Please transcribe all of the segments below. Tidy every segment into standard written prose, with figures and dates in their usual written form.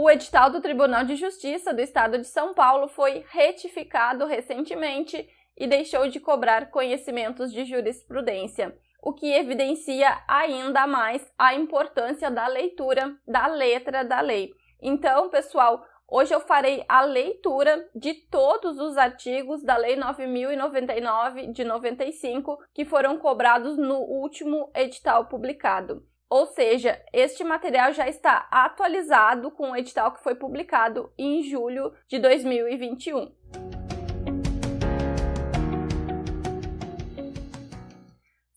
O edital do Tribunal de Justiça do Estado de São Paulo foi retificado recentemente e deixou de cobrar conhecimentos de jurisprudência, o que evidencia ainda mais a importância da leitura da letra da lei. Então, pessoal, hoje eu farei a leitura de todos os artigos da Lei 9.099 de 95 que foram cobrados no último edital publicado. Ou seja, este material já está atualizado com o edital que foi publicado em julho de 2021.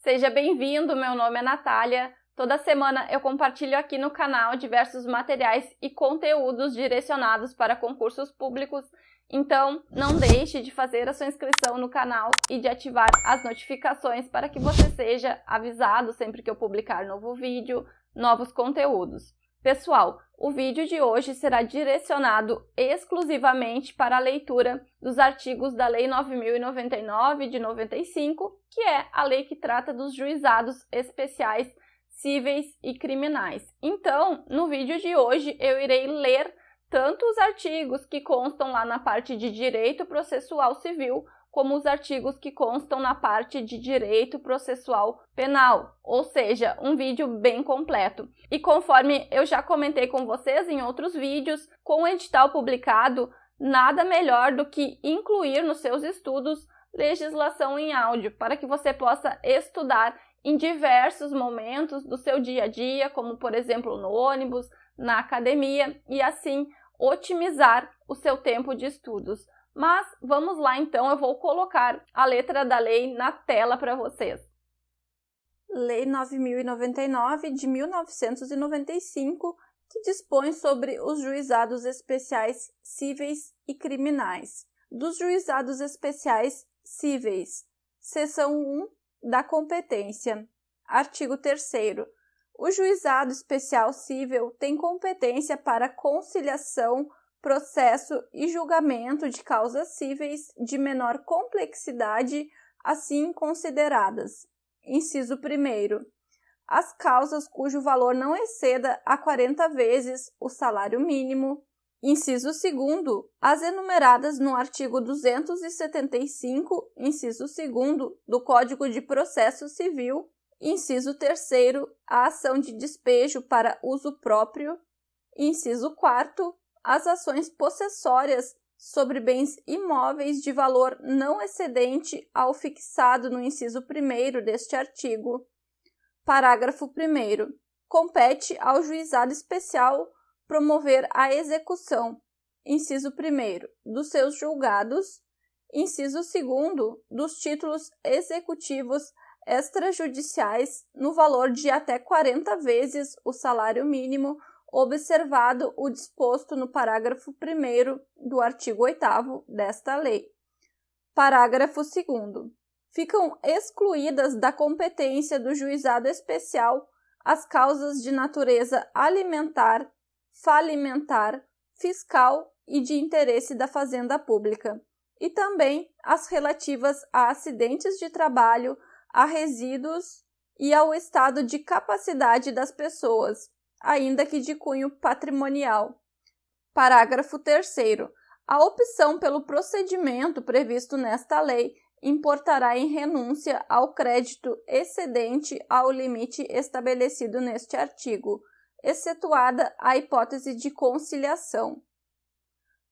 Seja bem-vindo, meu nome é Natália. Toda semana eu compartilho aqui no canal diversos materiais e conteúdos direcionados para concursos públicos, então não deixe de fazer a sua inscrição no canal e de ativar as notificações para que você seja avisado sempre que eu publicar novo vídeo, novos conteúdos. Pessoal, o vídeo de hoje será direcionado exclusivamente para a leitura dos artigos da Lei 9.099 de 95, que é a lei que trata dos juizados especiais cíveis e criminais. Então, no vídeo de hoje, eu irei ler tanto os artigos que constam lá na parte de direito processual civil, como os artigos que constam na parte de direito processual penal, ou seja, um vídeo bem completo. E conforme eu já comentei com vocês em outros vídeos, com o edital publicado, nada melhor do que incluir nos seus estudos legislação em áudio, para que você possa estudar em diversos momentos do seu dia a dia, como por exemplo no ônibus, na academia, e assim otimizar o seu tempo de estudos. Mas vamos lá então, eu vou colocar a letra da lei na tela para vocês. Lei 9.099 de 1995, que dispõe sobre os juizados especiais cíveis e criminais. Dos juizados especiais cíveis, seção 1 da competência. Artigo 3º. O juizado especial cível tem competência para conciliação, processo e julgamento de causas cíveis de menor complexidade, assim consideradas. Inciso 1º. As causas cujo valor não exceda a 40 vezes o salário mínimo. Inciso 2º, as enumeradas no artigo 275, inciso 2º, do Código de Processo Civil. Inciso 3º, a ação de despejo para uso próprio. Inciso 4º, as ações possessórias sobre bens imóveis de valor não excedente ao fixado no inciso 1º deste artigo. Parágrafo 1º. Compete ao juizado especial promover a execução, inciso 1º, dos seus julgados, inciso 2º, dos títulos executivos extrajudiciais no valor de até 40 vezes o salário mínimo, observado o disposto no parágrafo 1º do artigo 8º desta lei. Parágrafo 2º. Ficam excluídas da competência do juizado especial as causas de natureza alimentar, falimentar, fiscal e de interesse da fazenda pública, e também as relativas a acidentes de trabalho, a resíduos e ao estado de capacidade das pessoas, ainda que de cunho patrimonial. Parágrafo 3º. A opção pelo procedimento previsto nesta lei importará em renúncia ao crédito excedente ao limite estabelecido neste artigo, excetuada a hipótese de conciliação.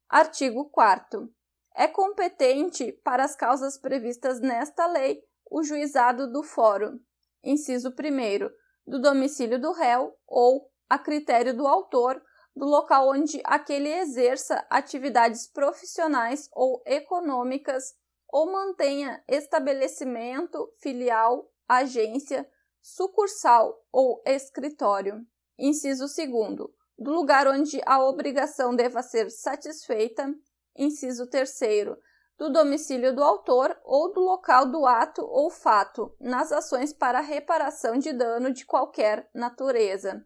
Artigo 4º. É competente para as causas previstas nesta lei o juizado do fórum, inciso 1º, do domicílio do réu ou, a critério do autor, do local onde aquele exerça atividades profissionais ou econômicas ou mantenha estabelecimento, filial, agência, sucursal ou escritório. Inciso 2º, do lugar onde a obrigação deva ser satisfeita. Inciso 3º, do domicílio do autor ou do local do ato ou fato, nas ações para reparação de dano de qualquer natureza.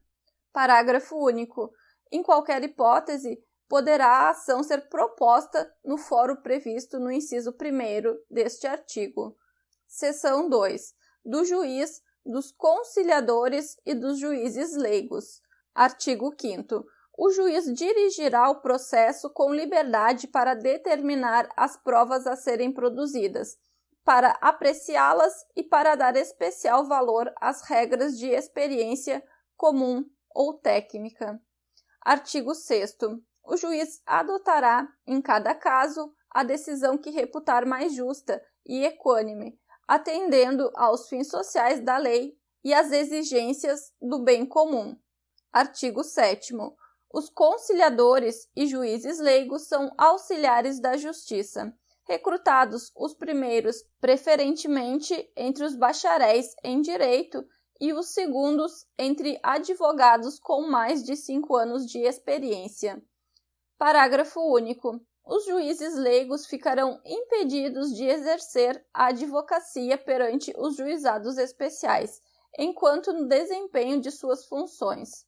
Parágrafo único. Em qualquer hipótese, poderá a ação ser proposta no fórum previsto no inciso 1º deste artigo. Seção 2. Do juiz, dos conciliadores e dos juízes leigos. Artigo 5º. o juiz dirigirá o processo com liberdade para determinar as provas a serem produzidas, para apreciá-las e para dar especial valor às regras de experiência comum ou técnica. Artigo 6º. O juiz adotará, em cada caso, a decisão que reputar mais justa e equânime, atendendo aos fins sociais da lei e às exigências do bem comum. Artigo 7º. Os conciliadores e juízes leigos são auxiliares da justiça, recrutados os primeiros preferentemente entre os bacharéis em direito e os segundos entre advogados com mais de 5 anos de experiência. Parágrafo único. Os juízes leigos ficarão impedidos de exercer a advocacia perante os juizados especiais, enquanto no desempenho de suas funções.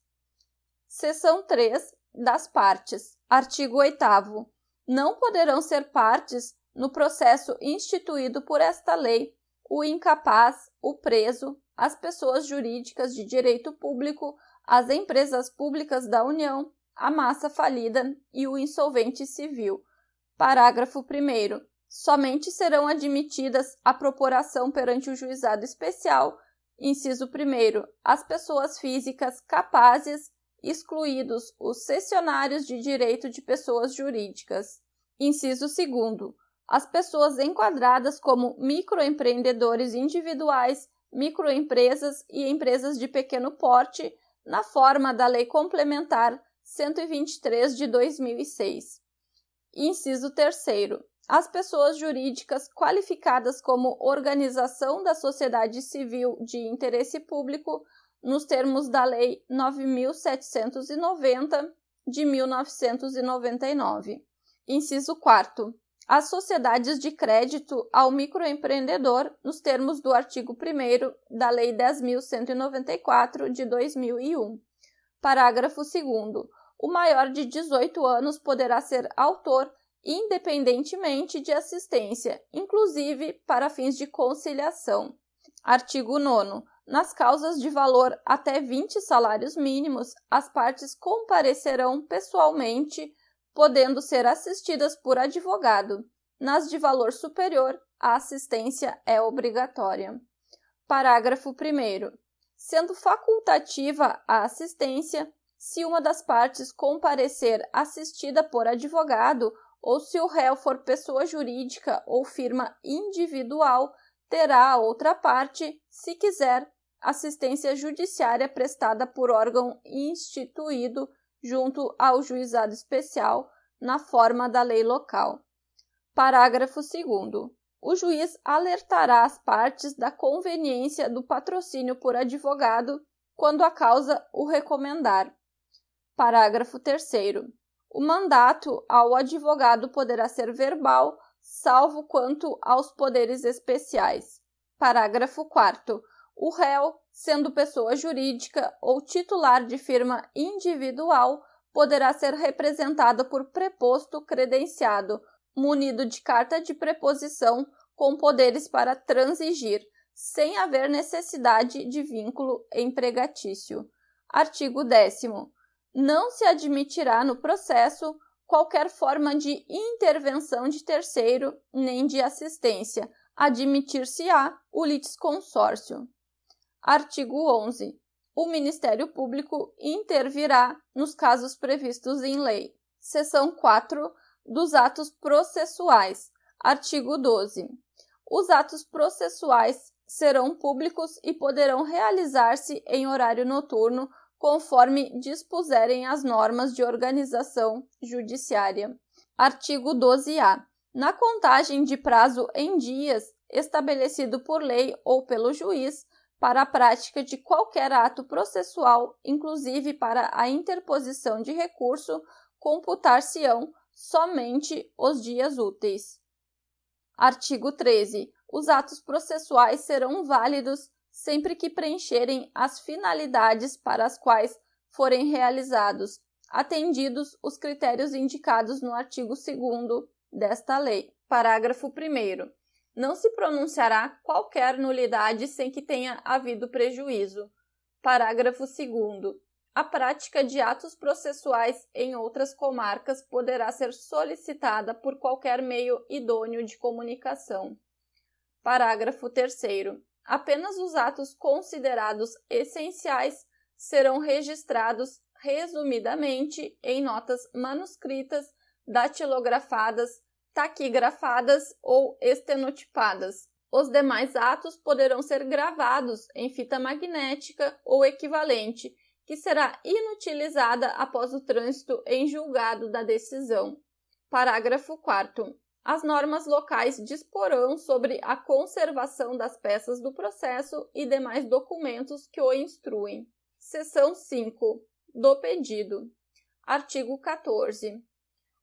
Seção 3. Das partes. Artigo 8º. Não poderão ser partes no processo instituído por esta lei o incapaz, o preso, as pessoas jurídicas de direito público, as empresas públicas da União, a massa falida e o insolvente civil. Parágrafo 1º. Somente serão admitidas à propuração perante o juizado especial, inciso 1º, as pessoas físicas capazes, excluídos os cessionários de direito de pessoas jurídicas. Inciso 2º, as pessoas enquadradas como microempreendedores individuais, microempresas e empresas de pequeno porte, na forma da Lei Complementar 123 de 2006. Inciso 3º, as pessoas jurídicas qualificadas como organização da sociedade civil de interesse público, nos termos da Lei 9.790 de 1999. Inciso 4º, as sociedades de crédito ao microempreendedor, nos termos do artigo 1º da Lei 10.194 de 2001. Parágrafo 2º. O maior de 18 anos poderá ser autor independentemente de assistência, inclusive para fins de conciliação. Artigo 9º. Nas causas de valor até 20 salários mínimos, as partes comparecerão pessoalmente, podendo ser assistidas por advogado. Nas de valor superior, a assistência é obrigatória. Parágrafo 1º. Sendo facultativa a assistência, se uma das partes comparecer assistida por advogado ou se o réu for pessoa jurídica ou firma individual, terá a outra parte, se quiser, assistência judiciária prestada por órgão instituído junto ao juizado especial, na forma da lei local. Parágrafo 2º. O juiz alertará as partes da conveniência do patrocínio por advogado quando a causa o recomendar. Parágrafo 3º. O mandato ao advogado poderá ser verbal, salvo quanto aos poderes especiais. Parágrafo 4º. O réu, sendo pessoa jurídica ou titular de firma individual, poderá ser representado por preposto credenciado, munido de carta de preposição com poderes para transigir, sem haver necessidade de vínculo empregatício. Artigo 10º. Não se admitirá no processo qualquer forma de intervenção de terceiro nem de assistência. Admitir-se-á o litisconsórcio. Artigo 11. O Ministério Público intervirá nos casos previstos em lei. Seção 4 dos atos processuais. Artigo 12. Os atos processuais serão públicos e poderão realizar-se em horário noturno, conforme dispuserem as normas de organização judiciária. Artigo 12-A. Na contagem de prazo em dias, estabelecido por lei ou pelo juiz, para a prática de qualquer ato processual, inclusive para a interposição de recurso, computar-se-ão somente os dias úteis. Artigo 13. Os atos processuais serão válidos sempre que preencherem as finalidades para as quais forem realizados, atendidos os critérios indicados no artigo 2º desta lei. Parágrafo 1º. Não se pronunciará qualquer nulidade sem que tenha havido prejuízo. Parágrafo 2º. A prática de atos processuais em outras comarcas poderá ser solicitada por qualquer meio idôneo de comunicação. Parágrafo 3º. Apenas os atos considerados essenciais serão registrados resumidamente em notas manuscritas, datilografadas, taquigrafadas ou estenotipadas. Os demais atos poderão ser gravados em fita magnética ou equivalente, que será inutilizada após o trânsito em julgado da decisão. Parágrafo 4º. As normas locais disporão sobre a conservação das peças do processo e demais documentos que o instruem. Seção 5. Do pedido. Artigo 14.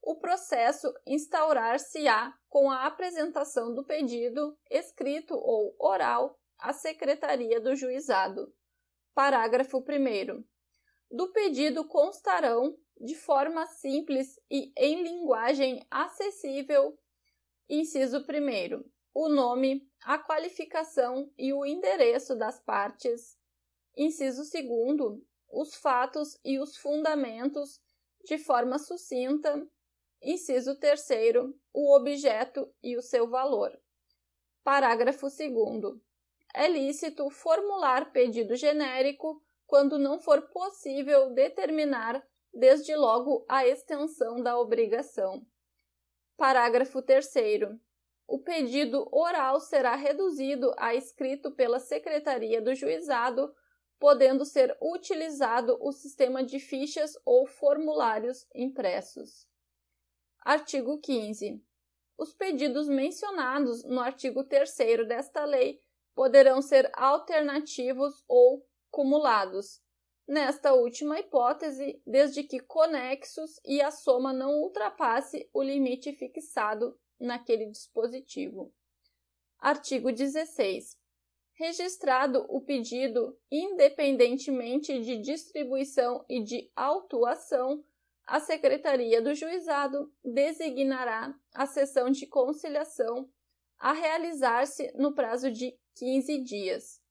O processo instaurar-se-á com a apresentação do pedido, escrito ou oral, à Secretaria do Juizado. Parágrafo 1º. Do pedido constarão, de forma simples e em linguagem acessível, inciso 1º, o nome, a qualificação e o endereço das partes. Inciso 2º, os fatos e os fundamentos, de forma sucinta. Inciso 3º, o objeto e o seu valor. Parágrafo 2º. É lícito formular pedido genérico quando não for possível determinar desde logo a extensão da obrigação. Parágrafo 3º. O pedido oral será reduzido a escrito pela Secretaria do Juizado, podendo ser utilizado o sistema de fichas ou formulários impressos. Artigo 15. Os pedidos mencionados no artigo 3º desta lei poderão ser alternativos ou cumulados, nesta última hipótese, desde que conexos e a soma não ultrapasse o limite fixado naquele dispositivo. Artigo 16. Registrado o pedido, independentemente de distribuição e de autuação, a Secretaria do Juizado designará a sessão de conciliação a realizar-se no prazo de 15 dias.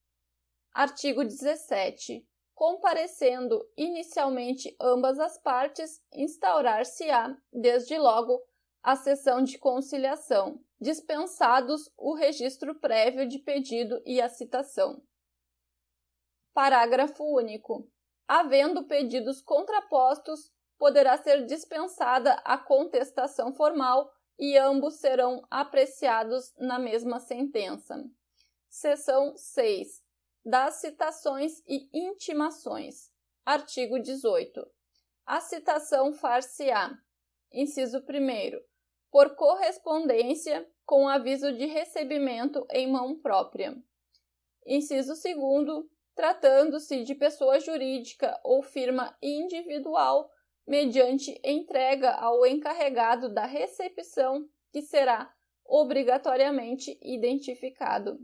Artigo 17. Comparecendo inicialmente ambas as partes, instaurar-se-á, desde logo, a sessão de conciliação, dispensados o registro prévio de pedido e a citação. Parágrafo único. Havendo pedidos contrapostos, poderá ser dispensada a contestação formal e ambos serão apreciados na mesma sentença. Seção 6. Das citações e intimações. Artigo 18. A citação far-se-á, inciso 1º, por correspondência com aviso de recebimento em mão própria. Inciso 2º, tratando-se de pessoa jurídica ou firma individual, mediante entrega ao encarregado da recepção, que será obrigatoriamente identificado.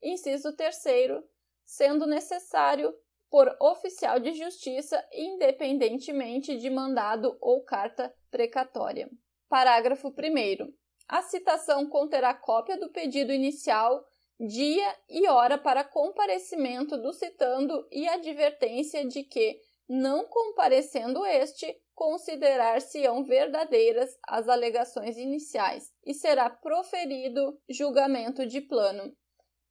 Inciso 3º, sendo necessário por oficial de justiça, independentemente de mandado ou carta precatória. Parágrafo 1º. A citação conterá cópia do pedido inicial, dia e hora para comparecimento do citando e advertência de que, não comparecendo este, considerar-se-ão verdadeiras as alegações iniciais e será proferido julgamento de plano.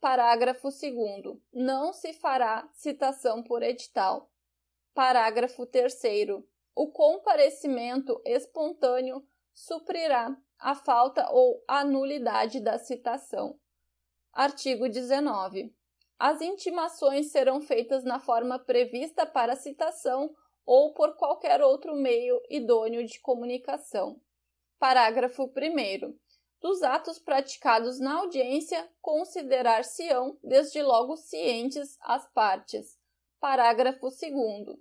Parágrafo 2º. Não se fará citação por edital. Parágrafo 3º. O comparecimento espontâneo suprirá a falta ou a nulidade da citação. Artigo 19. As intimações serão feitas na forma prevista para a citação ou por qualquer outro meio idôneo de comunicação. Parágrafo 1º. Dos atos praticados na audiência, considerar-se-ão desde logo cientes as partes. Parágrafo 2º.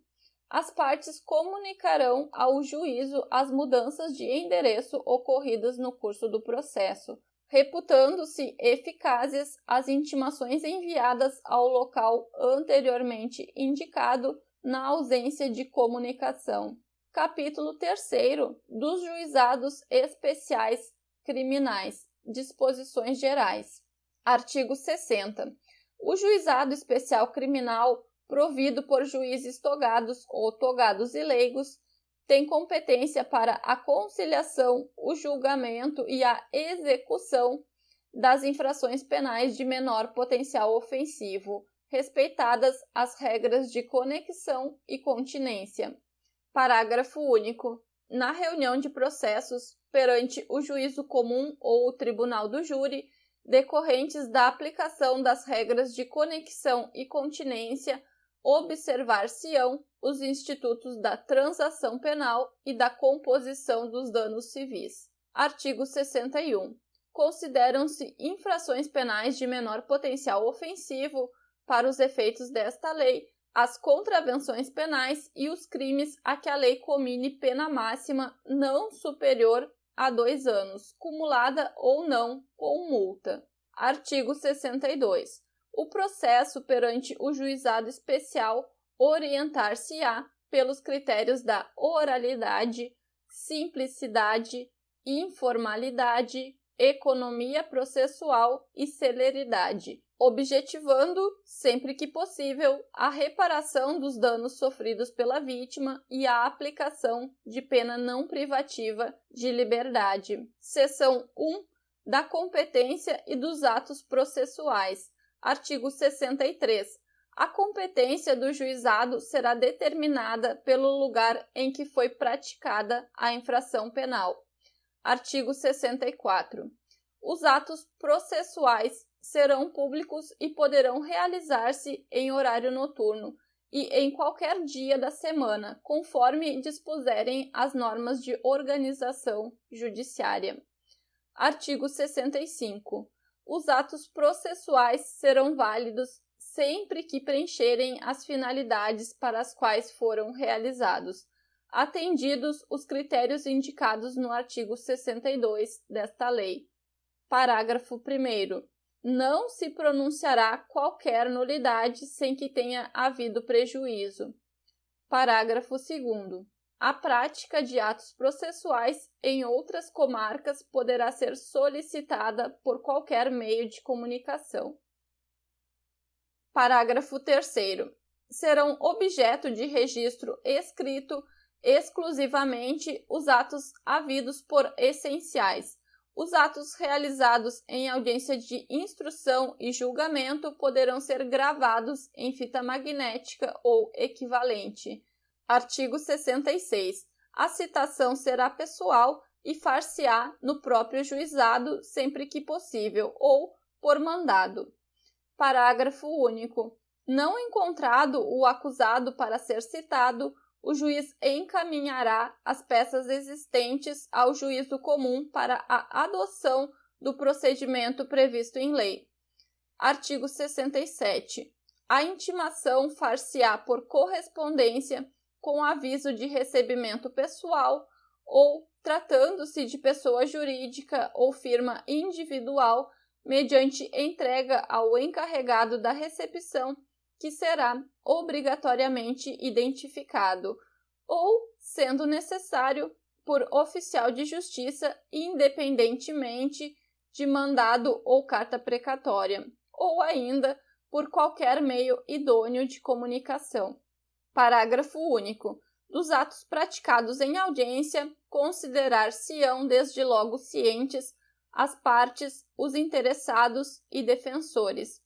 As partes comunicarão ao juízo as mudanças de endereço ocorridas no curso do processo, reputando-se eficazes as intimações enviadas ao local anteriormente indicado na ausência de comunicação. Capítulo 3º dos Juizados Especiais Criminais. Disposições Gerais. Artigo 60. O Juizado Especial Criminal provido por juízes togados ou togados e leigos, tem competência para a conciliação, o julgamento e a execução das infrações penais de menor potencial ofensivo, respeitadas as regras de conexão e continência. Parágrafo único. Na reunião de processos perante o juízo comum ou o tribunal do júri, decorrentes da aplicação das regras de conexão e continência, observar-se-ão os institutos da transação penal e da composição dos danos civis. Artigo 61. Consideram-se infrações penais de menor potencial ofensivo, para os efeitos desta lei, as contravenções penais e os crimes a que a lei comine pena máxima não superior a 2 anos, cumulada ou não, com multa. Artigo 62. O processo perante o juizado especial orientar-se-á pelos critérios da oralidade, simplicidade, informalidade, economia processual e celeridade, objetivando, sempre que possível, a reparação dos danos sofridos pela vítima e a aplicação de pena não privativa de liberdade. Seção 1 da competência e dos atos processuais. Artigo 63. A competência do juizado será determinada pelo lugar em que foi praticada a infração penal. Artigo 64. Os atos processuais serão públicos e poderão realizar-se em horário noturno e em qualquer dia da semana, conforme dispuserem as normas de organização judiciária. Artigo 65. Os atos processuais serão válidos sempre que preencherem as finalidades para as quais foram realizados, atendidos os critérios indicados no artigo 62 desta lei. Parágrafo 1º. Não se pronunciará qualquer nulidade sem que tenha havido prejuízo. Parágrafo 2º. A prática de atos processuais em outras comarcas poderá ser solicitada por qualquer meio de comunicação. Parágrafo 3º. Serão objeto de registro escrito exclusivamente os atos havidos por essenciais. Os atos realizados em audiência de instrução e julgamento poderão ser gravados em fita magnética ou equivalente. Artigo 66. A citação será pessoal e far-se-á no próprio juizado sempre que possível ou por mandado. Parágrafo único. Não encontrado o acusado para ser citado, o juiz encaminhará as peças existentes ao juízo comum para a adoção do procedimento previsto em lei. Artigo 67. A intimação far-se-á por correspondência com aviso de recebimento pessoal ou, tratando-se de pessoa jurídica ou firma individual, mediante entrega ao encarregado da recepção, que será obrigatoriamente identificado, ou, sendo necessário, por oficial de justiça, independentemente de mandado ou carta precatória, ou ainda por qualquer meio idôneo de comunicação. Parágrafo único. Dos atos praticados em audiência, considerar-se-ão desde logo cientes as partes, os interessados e defensores.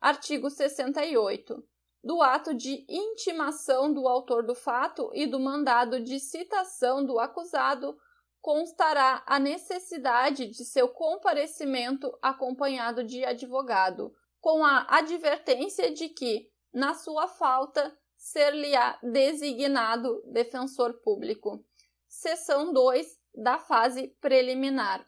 Artigo 68. Do ato de intimação do autor do fato e do mandado de citação do acusado, constará a necessidade de seu comparecimento acompanhado de advogado, com a advertência de que, na sua falta, ser-lhe-á designado defensor público. Seção 2 da fase preliminar.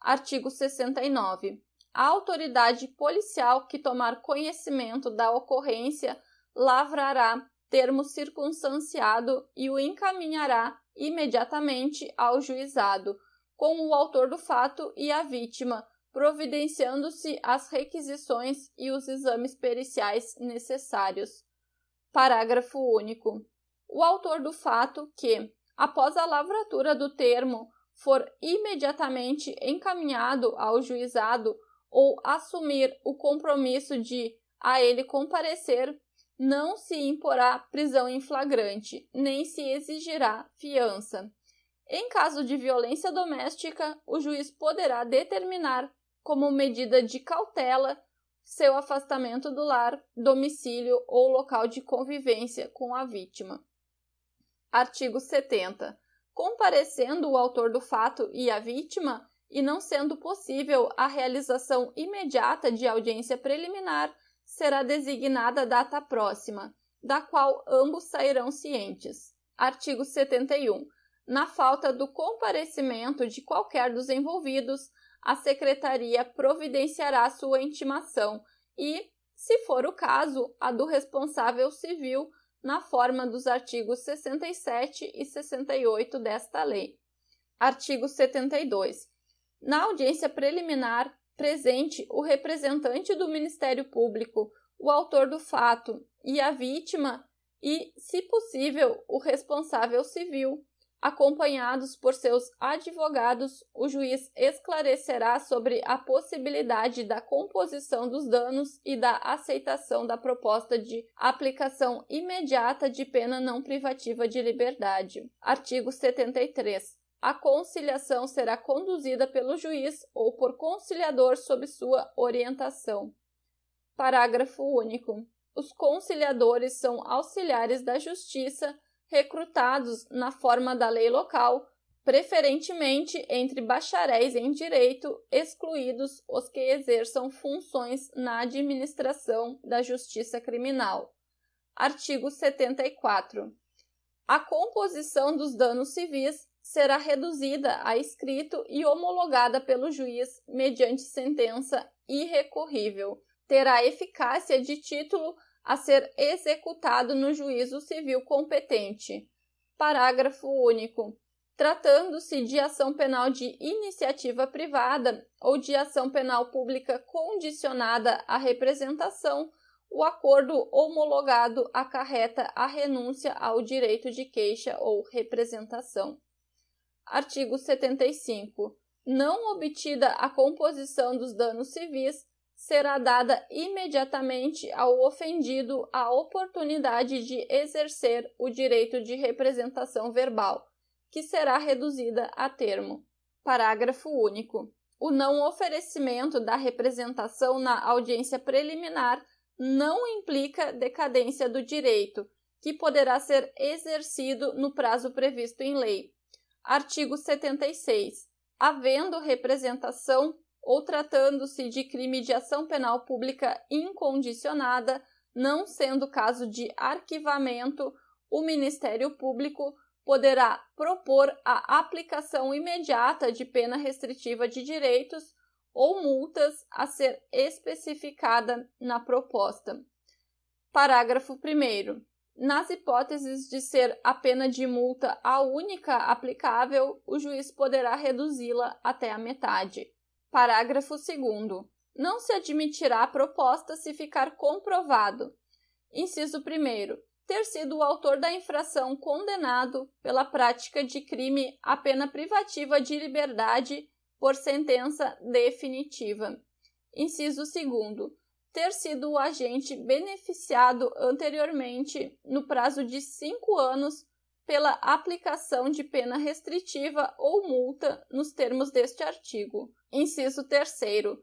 Artigo 69. A autoridade policial que tomar conhecimento da ocorrência lavrará termo circunstanciado e o encaminhará imediatamente ao juizado, com o autor do fato e a vítima, providenciando-se as requisições e os exames periciais necessários. Parágrafo único. O autor do fato que, após a lavratura do termo, for imediatamente encaminhado ao juizado ou assumir o compromisso de a ele comparecer, não se imporá prisão em flagrante, nem se exigirá fiança. Em caso de violência doméstica, o juiz poderá determinar, como medida de cautela, seu afastamento do lar, domicílio ou local de convivência com a vítima. Artigo 70. Comparecendo o autor do fato e a vítima, e não sendo possível a realização imediata de audiência preliminar, será designada data próxima, da qual ambos sairão cientes. Artigo 71. Na falta do comparecimento de qualquer dos envolvidos, a Secretaria providenciará sua intimação e, se for o caso, a do responsável civil, na forma dos artigos 67 e 68 desta lei. Artigo 72. Na audiência preliminar, presente o representante do Ministério Público, o autor do fato e a vítima e, se possível, o responsável civil. Acompanhados por seus advogados, o juiz esclarecerá sobre a possibilidade da composição dos danos e da aceitação da proposta de aplicação imediata de pena não privativa de liberdade. Artigo 73. A conciliação será conduzida pelo juiz ou por conciliador sob sua orientação. Parágrafo único. Os conciliadores são auxiliares da Justiça recrutados na forma da lei local, preferentemente entre bacharéis em direito, excluídos os que exerçam funções na administração da justiça criminal. Artigo 74. A composição dos danos civis será reduzida a escrito e homologada pelo juiz mediante sentença irrecorrível. Terá eficácia de título a ser executado no juízo civil competente. Parágrafo único. Tratando-se de ação penal de iniciativa privada ou de ação penal pública condicionada à representação, o acordo homologado acarreta a renúncia ao direito de queixa ou representação. Artigo 75. Não obtida a composição dos danos civis, será dada imediatamente ao ofendido a oportunidade de exercer o direito de representação verbal, que será reduzida a termo. Parágrafo único. O não oferecimento da representação na audiência preliminar não implica decadência do direito, que poderá ser exercido no prazo previsto em lei. Artigo 76. Havendo representação ou tratando-se de crime de ação penal pública incondicionada, não sendo caso de arquivamento, o Ministério Público poderá propor a aplicação imediata de pena restritiva de direitos ou multas a ser especificada na proposta. Parágrafo 1º. Nas hipóteses de ser a pena de multa a única aplicável, o juiz poderá reduzi-la até a metade. Parágrafo 2º. Não se admitirá a proposta se ficar comprovado. Inciso 1º. Ter sido o autor da infração condenado pela prática de crime a pena privativa de liberdade por sentença definitiva. Inciso 2º. Ter sido o agente beneficiado anteriormente, no prazo de 5 anos, pela aplicação de pena restritiva ou multa nos termos deste artigo. Inciso 3º.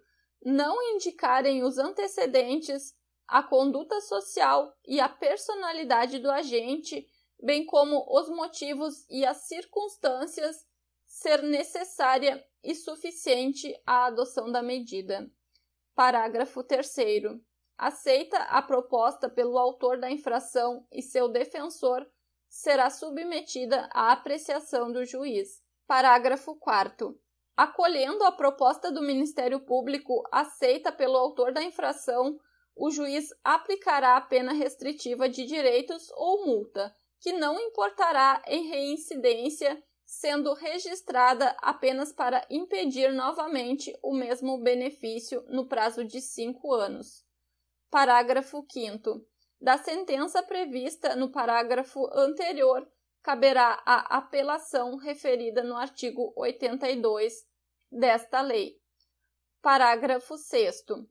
Não indicarem os antecedentes, a conduta social e a personalidade do agente, bem como os motivos e as circunstâncias, ser necessária e suficiente a adoção da medida. Parágrafo 3º. Aceita a proposta pelo autor da infração e seu defensor, será submetida à apreciação do juiz. Parágrafo 4º. Acolhendo a proposta do Ministério Público aceita pelo autor da infração, o juiz aplicará a pena restritiva de direitos ou multa, que não importará em reincidência, sendo registrada apenas para impedir novamente o mesmo benefício no prazo de 5 anos. Parágrafo 5º. Da sentença prevista no parágrafo anterior, caberá a apelação referida no artigo 82 desta lei. Parágrafo 6º.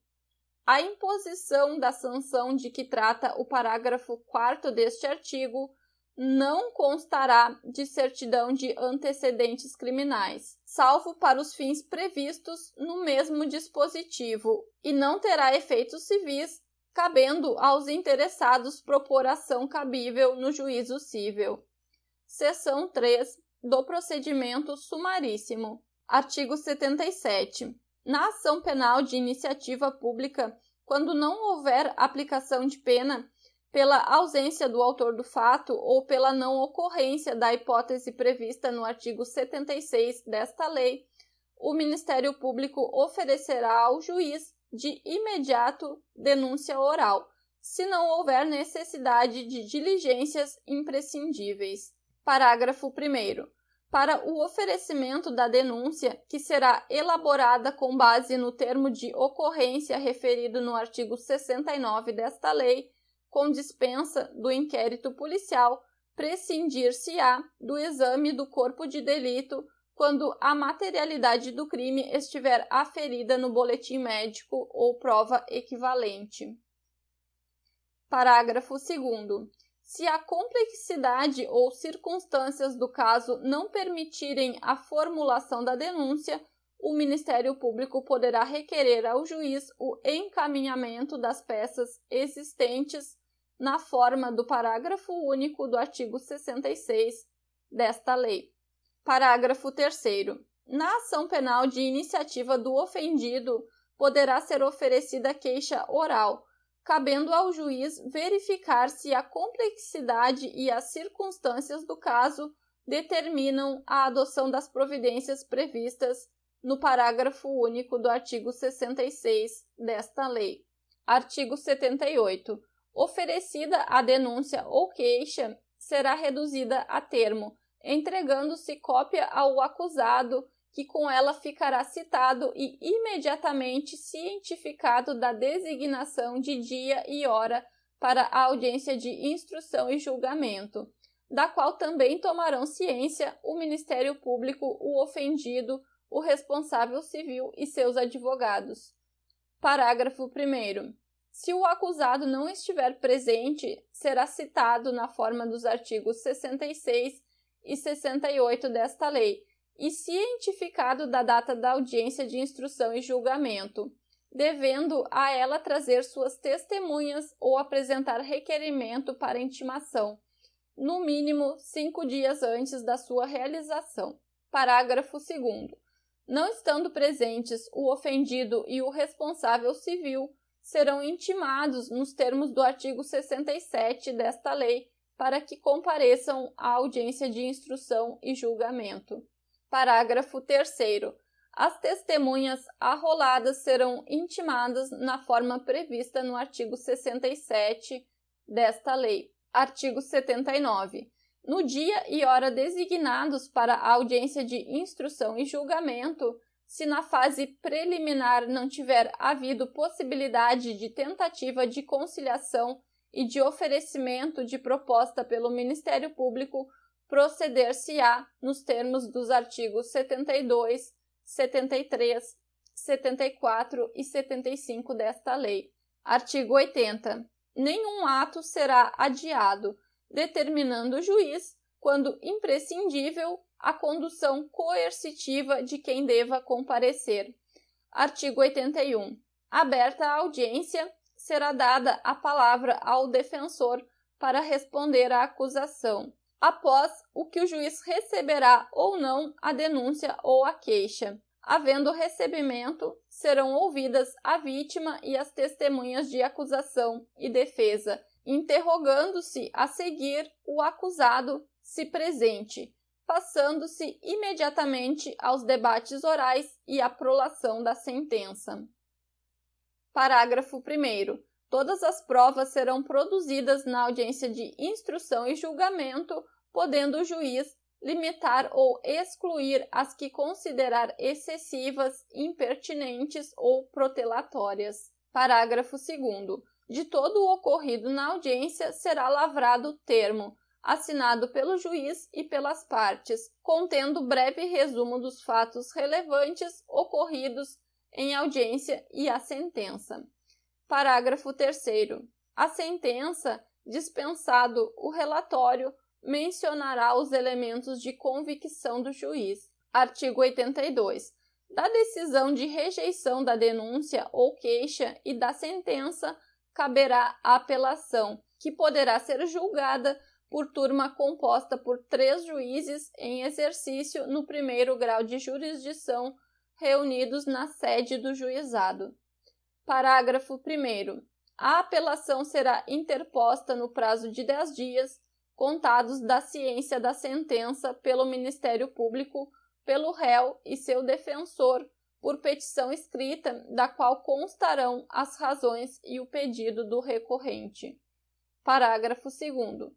A imposição da sanção de que trata o parágrafo 4º deste artigo não constará de certidão de antecedentes criminais, salvo para os fins previstos no mesmo dispositivo, e não terá efeitos civis, cabendo aos interessados propor ação cabível no juízo cível. Seção 3 do procedimento sumaríssimo. Artigo 77. Na ação penal de iniciativa pública, quando não houver aplicação de pena, pela ausência do autor do fato ou pela não ocorrência da hipótese prevista no artigo 76 desta lei, o Ministério Público oferecerá ao juiz de imediato denúncia oral, se não houver necessidade de diligências imprescindíveis. Parágrafo 1º. Para o oferecimento da denúncia, que será elaborada com base no termo de ocorrência referido no artigo 69 desta lei, com dispensa do inquérito policial, prescindir-se-á do exame do corpo de delito quando a materialidade do crime estiver aferida no boletim médico ou prova equivalente. Parágrafo 2º. Se a complexidade ou circunstâncias do caso não permitirem a formulação da denúncia, o Ministério Público poderá requerer ao juiz o encaminhamento das peças existentes na forma do parágrafo único do artigo 66 desta lei. Parágrafo 3º. Na ação penal de iniciativa do ofendido, poderá ser oferecida queixa oral, cabendo ao juiz verificar se a complexidade e as circunstâncias do caso determinam a adoção das providências previstas no parágrafo único do artigo 66 desta lei. Artigo 78. Oferecida a denúncia ou queixa, será reduzida a termo, entregando-se cópia ao acusado, que com ela ficará citado e imediatamente cientificado da designação de dia e hora para a audiência de instrução e julgamento, da qual também tomarão ciência o Ministério Público, o ofendido, o responsável civil e seus advogados. Parágrafo 1º. Se o acusado não estiver presente, será citado na forma dos artigos 66 e 68 desta lei, e cientificado da data da audiência de instrução e julgamento, devendo a ela trazer suas testemunhas ou apresentar requerimento para intimação, no mínimo 5 dias antes da sua realização. Parágrafo 2º. Não estando presentes o ofendido e o responsável civil, serão intimados nos termos do artigo 67 desta lei para que compareçam à audiência de instrução e julgamento. Parágrafo 3º. As testemunhas arroladas serão intimadas na forma prevista no artigo 67 desta lei. Artigo 79. No dia e hora designados para a audiência de instrução e julgamento, se na fase preliminar não tiver havido possibilidade de tentativa de conciliação e de oferecimento de proposta pelo Ministério Público, proceder-se-á nos termos dos artigos 72, 73, 74 e 75 desta lei. Artigo 80. Nenhum ato será adiado, determinando o juiz, quando imprescindível, a condução coercitiva de quem deva comparecer. Artigo 81. Aberta a audiência, será dada a palavra ao defensor para responder à acusação, após o que o juiz receberá ou não a denúncia ou a queixa. Havendo recebimento, serão ouvidas a vítima e as testemunhas de acusação e defesa, interrogando-se a seguir o acusado, se presente, passando-se imediatamente aos debates orais e à prolação da sentença. Parágrafo 1º. Todas as provas serão produzidas na audiência de instrução e julgamento, podendo o juiz limitar ou excluir as que considerar excessivas, impertinentes ou protelatórias. Parágrafo 2º. De todo o ocorrido na audiência será lavrado termo, assinado pelo juiz e pelas partes, contendo breve resumo dos fatos relevantes ocorridos em audiência e a sentença. Parágrafo 3º. A sentença, dispensado o relatório, mencionará os elementos de convicção do juiz. Artigo 82. Da decisão de rejeição da denúncia ou queixa e da sentença caberá a apelação, que poderá ser julgada por turma composta por 3 juízes em exercício no primeiro grau de jurisdição, reunidos na sede do juizado. Parágrafo 1º. A apelação será interposta no prazo de 10 dias, contados da ciência da sentença pelo Ministério Público, pelo réu e seu defensor, por petição escrita, da qual constarão as razões e o pedido do recorrente. Parágrafo 2º.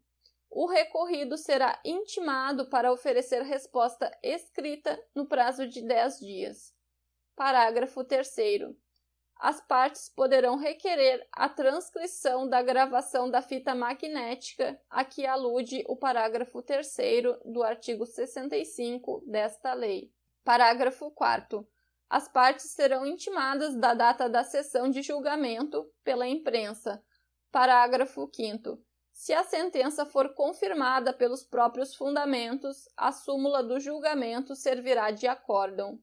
O recorrido será intimado para oferecer resposta escrita no prazo de 10 dias. Parágrafo 3º. As partes poderão requerer a transcrição da gravação da fita magnética a que alude o parágrafo 3º do artigo 65 desta lei. Parágrafo 4º. As partes serão intimadas da data da sessão de julgamento pela imprensa. Parágrafo 5º. Se a sentença for confirmada pelos próprios fundamentos, a súmula do julgamento servirá de acórdão.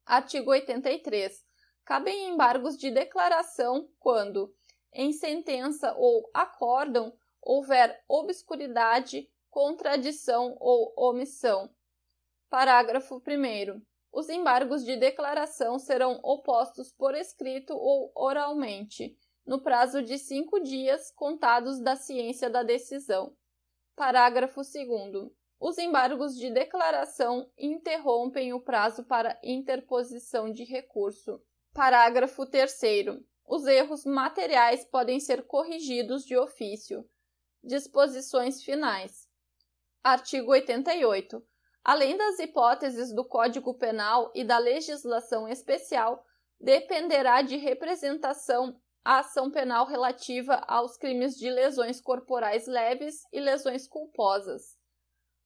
Artigo 83. Cabem embargos de declaração quando, em sentença ou acórdão, houver obscuridade, contradição ou omissão. Parágrafo 1º. Os embargos de declaração serão opostos por escrito ou oralmente, no prazo de 5 dias contados da ciência da decisão. Parágrafo 2º. Os embargos de declaração interrompem o prazo para interposição de recurso. Parágrafo 3º. Os erros materiais podem ser corrigidos de ofício. Disposições finais. Artigo 88. Além das hipóteses do Código Penal e da legislação especial, dependerá de representação a ação penal relativa aos crimes de lesões corporais leves e lesões culposas.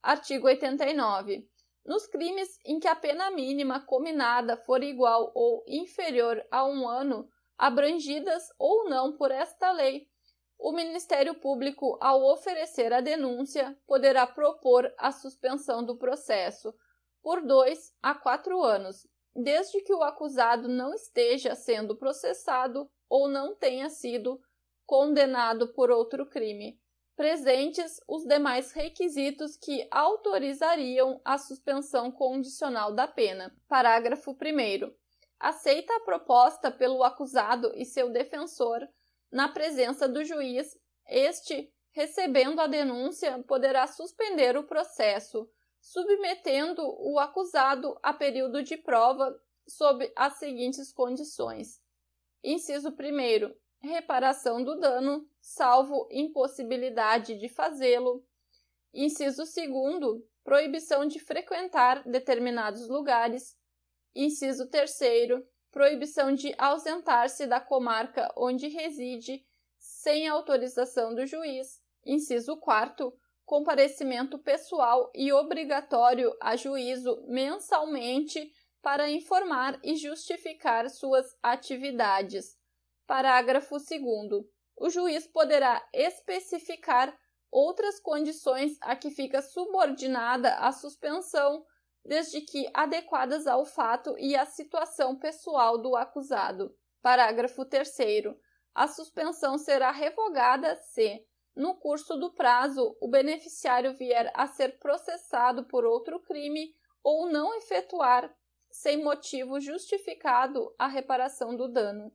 Artigo 89. Nos crimes em que a pena mínima cominada for igual ou inferior a 1 ano, abrangidas ou não por esta lei, o Ministério Público, ao oferecer a denúncia, poderá propor a suspensão do processo por 2 a 4 anos, desde que o acusado não esteja sendo processado ou não tenha sido condenado por outro crime, presentes os demais requisitos que autorizariam a suspensão condicional da pena. Parágrafo 1º. Aceita a proposta pelo acusado e seu defensor, na presença do juiz, este, recebendo a denúncia, poderá suspender o processo, submetendo o acusado a período de prova sob as seguintes condições. Inciso 1º. Reparação do dano, salvo impossibilidade de fazê-lo. Inciso 2º. Proibição de frequentar determinados lugares. Inciso 3º. Proibição de ausentar-se da comarca onde reside, sem autorização do juiz. Inciso 4º. Comparecimento pessoal e obrigatório a juízo mensalmente para informar e justificar suas atividades. Parágrafo 2º. O juiz poderá especificar outras condições a que fica subordinada a suspensão, desde que adequadas ao fato e à situação pessoal do acusado. Parágrafo 3º. A suspensão será revogada se, no curso do prazo, o beneficiário vier a ser processado por outro crime ou não efetuar, sem motivo justificado, a reparação do dano.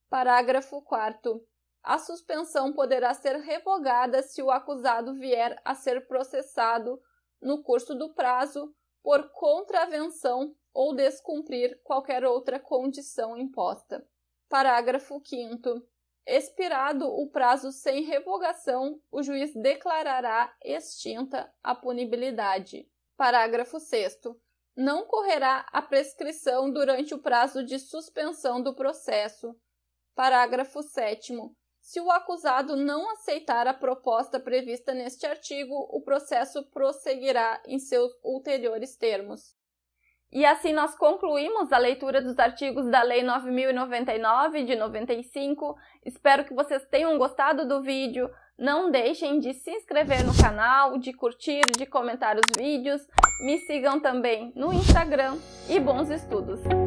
Parágrafo 4º. A suspensão poderá ser revogada se o acusado vier a ser processado, no curso do prazo, por contravenção ou descumprir qualquer outra condição imposta. Parágrafo 5º. Expirado o prazo sem revogação, o juiz declarará extinta a punibilidade. Parágrafo 6º. Não correrá a prescrição durante o prazo de suspensão do processo. Parágrafo 7º. Se o acusado não aceitar a proposta prevista neste artigo, o processo prosseguirá em seus ulteriores termos. E assim nós concluímos a leitura dos artigos da Lei 9.099 de 95. Espero que vocês tenham gostado do vídeo. Não deixem de se inscrever no canal, de curtir, de comentar os vídeos. Me sigam também no Instagram e bons estudos!